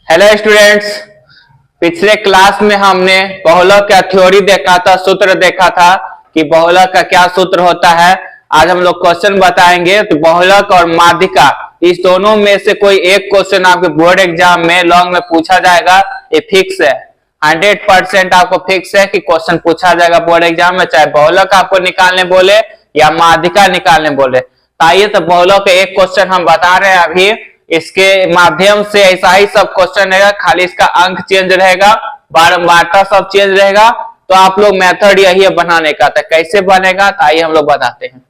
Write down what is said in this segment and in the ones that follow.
Hello students, पिछले class में हमने बहुलक का थ्योरी देखा था, सूत्र देखा था कि बहुलक का क्या सूत्र होता है। आज हम लोग क्वेश्चन बताएंगे। तो बहुलक और माध्यिका इस दोनों में से कोई एक क्वेश्चन आपके बोर्ड एग्जाम में लॉन्ग में पूछा जाएगा। ये फिक्स है, 100% आपको फिक्स है कि क्वेश्चन पूछा जाएगा बोर्ड एग्जाम में, चाहे बहुलक आपको निकालने बोले या माध्यिका निकालने बोले। तो आइए, तो बहुलक का एक क्वेश्चन हम बता रहे हैं अभी। इसके माध्यम से ऐसा ही सब क्वेश्चन रहेगा, खाली इसका अंक चेंज रहेगा, बारंबारता सब चेंज रहेगा। तो आप लोग मेथड यही है बनाने का। तो कैसे बनेगा, तो आइए हम लोग बताते हैं।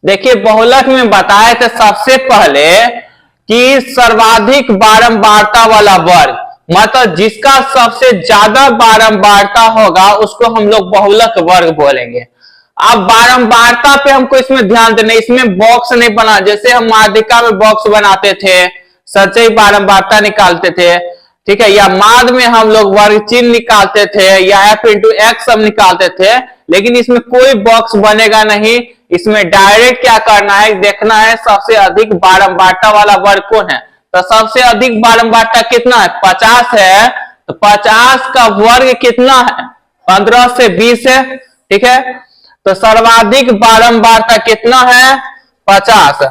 देखिए, बहुलक में बताए थे सबसे पहले कि सर्वाधिक बारंबारता वाला वर्ग, मतलब जिसका सबसे ज्यादा बारंबारता होगा उसको हम लोग बहुलक वर्ग बोलेंगे। अब बारंबारता पे हमको इसमें ध्यान देना, इसमें बॉक्स नहीं बना। जैसे हम माध्यिका में बॉक्स बनाते थे, सच्ची बारंबारता निकालते थे, ठीक है, या माध्य में हम लोग वर्ग चिन्ह निकालते थे, या f इंटू एक्स सब निकालते थे। लेकिन इसमें कोई बॉक्स बनेगा नहीं। इसमें डायरेक्ट क्या करना है, देखना है सबसे अधिक बारंबारता वाला वर्ग कौन है। तो सबसे अधिक बारंबारता कितना है, 50 है। तो 50 का वर्ग कितना है, 15 से 20 है, ठीक है। तो सर्वाधिक बारंबारता कितना है, 50।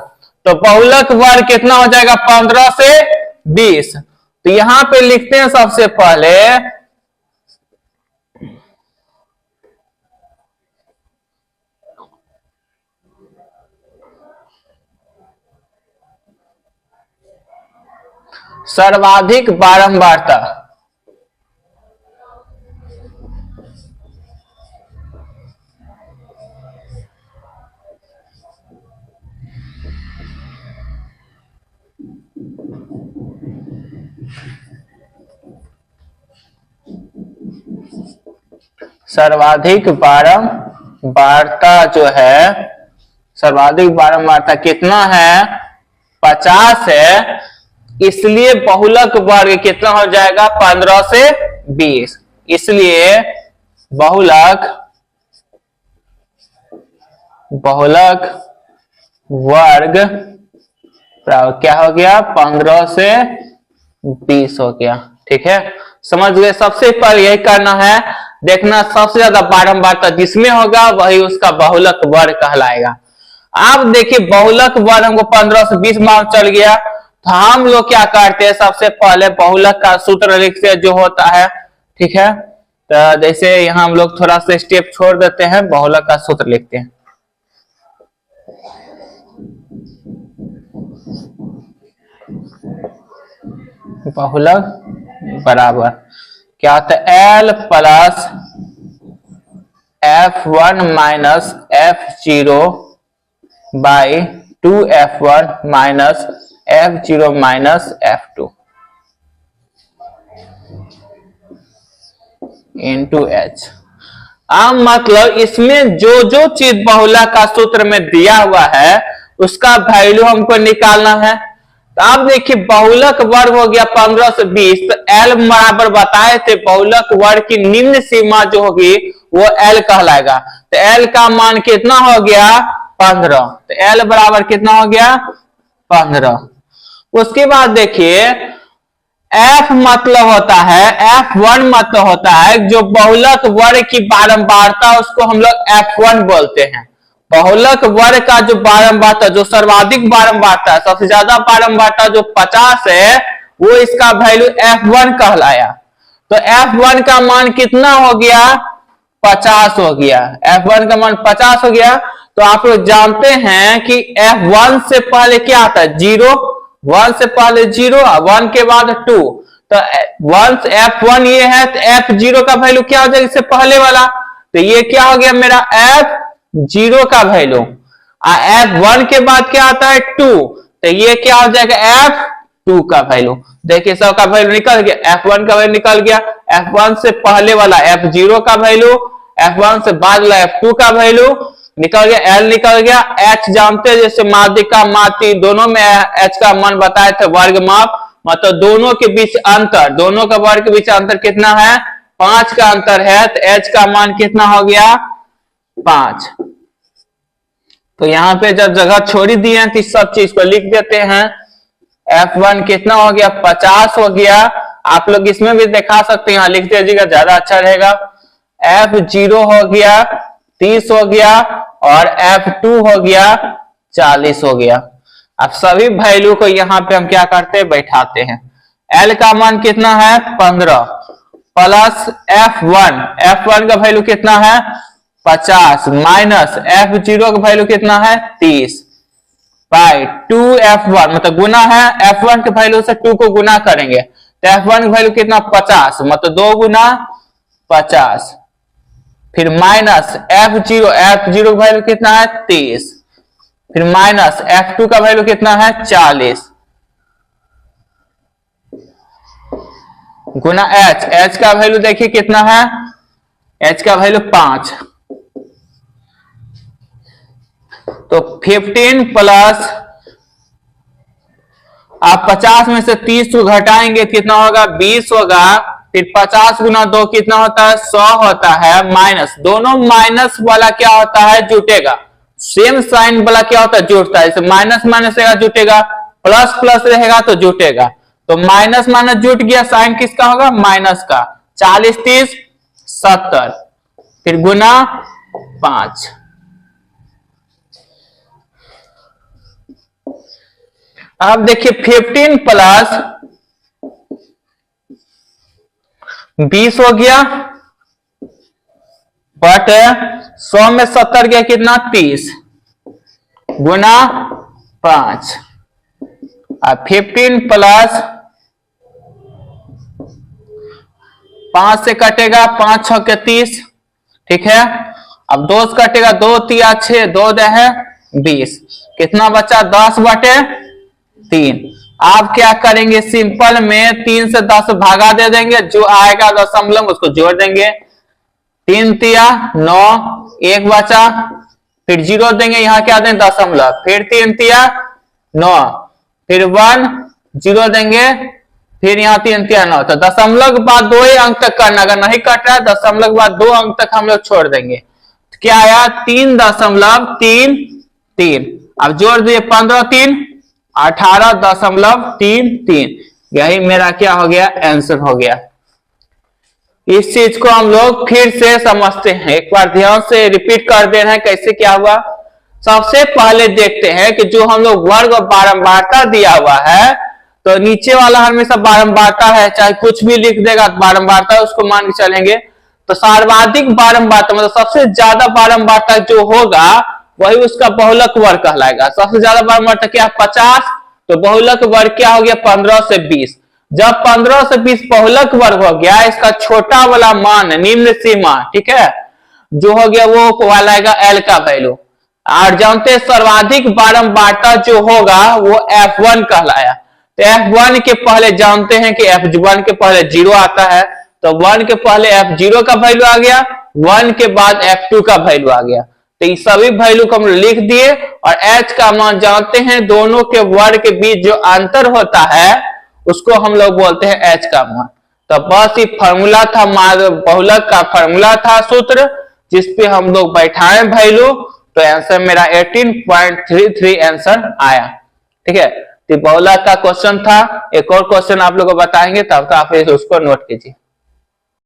तो बहुलक वर्ग कितना हो जाएगा, 15 से 20। तो यहां पे लिखते हैं सबसे पहले सर्वाधिक बारंबारता। सर्वाधिक बारंबारता जो है, सर्वाधिक बारंबारता कितना है, 50 है। इसलिए बहुलक वर्ग कितना हो जाएगा, 15 से 20। इसलिए बहुलक वर्ग क्या हो गया, 15 से 20 हो गया, ठीक है। समझ गए। सबसे पहले यही करना है, देखना सबसे ज्यादा बारंबारता जिसमें होगा वही उसका बहुलक वर्ग कहलाएगा। आप देखिए, बहुलक वर्ग हमको 15 से 20 मान चल गया। तो हम लोग क्या करते हैं, सबसे पहले बहुलक का सूत्र लिखते हैं जो होता है, ठीक है। तो जैसे यहां हम लोग थोड़ा सा स्टेप छोड़ देते हैं, बहुलक का सूत्र लिखते हैं। बहुलक बराबर क्या होता है, L plus F1 minus F0 by 2F1 minus F0 minus F2 into H। अब मतलब इसमें जो जो चीज बहुलक का सूत्र में दिया हुआ है उसका वैल्यू हमको निकालना है। तो आप देखिए, बहुलक वर्ग हो गया 15 से 20। तो L बराबर बताए थे, बहुलक वर्ग की निम्न सीमा जो होगी वो L कहलाएगा। तो L का मान कितना हो गया, 15। तो L बराबर कितना हो गया, 15। उसके बाद देखिए, F मतलब होता है, F1 मतलब होता है जो बहुलक वर्ग की बारंबारता, उसको हम लोग F1 बोलते हैं। बहुलक वर्ग का जो बारंबारता, जो सर्वाधिक बारंबारता है, सबसे ज्यादा बारंबारता जो 50 है, वो इसका वैल्यू F1 कहलाया। तो F1 का मान कितना हो गया, 50 हो गया। F1 का मान 50 हो गया। तो आप लोग जानते हैं कि F1 से पहले क्या आता है, 0। 1 से पहले 0, 1 के बाद 2। तो 1 F1 ये है, तो F0 का वैल्यू क्या हो जाएगा, इससे पहले वाला। तो ये क्या हो गया मेरा F0 का वैल्यू। F1 के बाद क्या आता है, 2। तो ये क्या हो जाएगा, F2 का वैल्यू। देखिए, सबका वैल्यू निकल गया, F1 का वैल्यू निकल गया, F1 से पहले वाला F0 का वैल्यू, F1 से बाद वाला F2 का वैल्यू निकल गया, L निकल गया। H जानते हैं, जैसे माध्यिका मात्रा दोनों में H का मान बताए थे, वर्ग माप, मतलब दोनों के बीच अंतर, दोनों का वर्ग के बीच अंतर कितना है, 5 का अंतर है। तो H का मान कितना हो गया, 5। तो यहां पे जब जगह छोड़ी दी है तो इस सब चीज को लिख देते हैं। F1 कितना हो गया 50 हो गया। आप लोग इसमें भी दिखा सकते हैं, लिख दीजिएगा ज्यादा अच्छा रहेगा। F0 हो गया 30 हो गया और F2 हो गया 40 हो गया। अब सभी वैल्यू को यहाँ पे हम क्या करते हैं, बैठाते हैं। L का मान कितना है 15 प्लस F1 का वैल्यू कितना है 50 माइनस F0 का वैल्यू कितना है 30 बाई 2F1 मतलब गुना है F1 के वैल्यू से 2 को गुना करेंगे तो F1 का वैल्यू कितना 50 मतलब 2 गुना 50 फिर माइनस F0 का वैल्यू कितना है 30 फिर माइनस F2 का वैल्यू कितना है 40 गुना H का वैल्यू देखिए कितना है, H का वैल्यू 5 तो 15 प्लस आप 50 में से 30 को घटाएंगे कितना होगा 20 होगा। फिर 50 गुना 2 कितना होता है 100 होता है माइनस दोनों माइनस वाला क्या होता है जुटेगा, सेम साइन वाला क्या होता है जुटता है। माइनस माइनस रहेगा जुटेगा, प्लस प्लस रहेगा तो जुटेगा। तो माइनस माइनस जुट गया, साइन किसका होगा माइनस का। 40 30 70 फिर गुना 5। अब देखिए 15 प्लस 20 हो गया बट 100 में 70 गया कितना 30 गुना 5। अब 15 प्लस 5 से कटेगा 5 6 के 30 ठीक है। अब 2 से कटेगा 2 3 6 2 है 20 कितना बचा 10 बटे 3। आप क्या करेंगे सिंपल में 3 से 10 भागा दे देंगे, जो आएगा दशमलव उसको जोड़ देंगे। 3 तिया 9 1 बचा फिर 0 देंगे, यहाँ क्या देंगे दशमलव, फिर 3 तिया 9 फिर 1 0 देंगे फिर यहाँ 3 तिया 9। तो दशमलव के बाद 2 ही अंक तक करना, अगर नहीं कट रहा है दशमलव के बाद 2 अंक तक हम लोग छोड़ देंगे। तो क्या आया 3.33। अब जोड़ दिए 15 3 18.33। यही मेरा क्या हो गया आंसर हो गया। इस चीज को हम लोग फिर से समझते हैं, एक बार ध्यान से रिपीट कर दे रहे हैं कैसे क्या हुआ। सबसे पहले देखते हैं कि जो हम लोग वर्ग और बारंबारता दिया हुआ है तो नीचे वाला हमेशा बारंबारता है, चाहे कुछ भी लिख देगा बारंबारता उसको मान के चलेंगे। तो सर्वाधिक बारंबारता मतलब सबसे ज्यादा बारंबारता जो होगा वही उसका बहुलक वर्ग कहलाएगा। सबसे ज्यादा बारंबारता क्या 50 तो बहुलक वर्ग क्या हो गया 15 से 20। जब 15 से 20 बहुलक वर्ग हो गया, इसका छोटा वाला मान निम्न सीमा ठीक है जो हो गया वो कहलाएगा L का वैल्यू। और जानते हैं सर्वाधिक बारंबारता जो होगा वो F1 कहलाया। तो F1 के पहले जानते हैं कि F1 के पहले 0 आता है, तो 1 के पहले F0 का वैल्यू आ गया, 1 के बाद F2 का वैल्यू आ गया। तो ये सभी वैल्यू को हम लिख दिए और H का मान जानते हैं, दोनों के वर्ग के बीच जो अंतर होता है उसको हम लोग बोलते हैं H का मान। तो बस ये फॉर्मूला था, बहुलक का फॉर्मूला था सूत्र जिसपे हम लोग बैठाए वैल्यू। तो आंसर मेरा 18.33 आंसर आया ठीक है। तो बहुलक का क्वेश्चन था। एक और क्वेश्चन आप लोगों को बताएंगे तब तो आप उसको नोट कीजिए।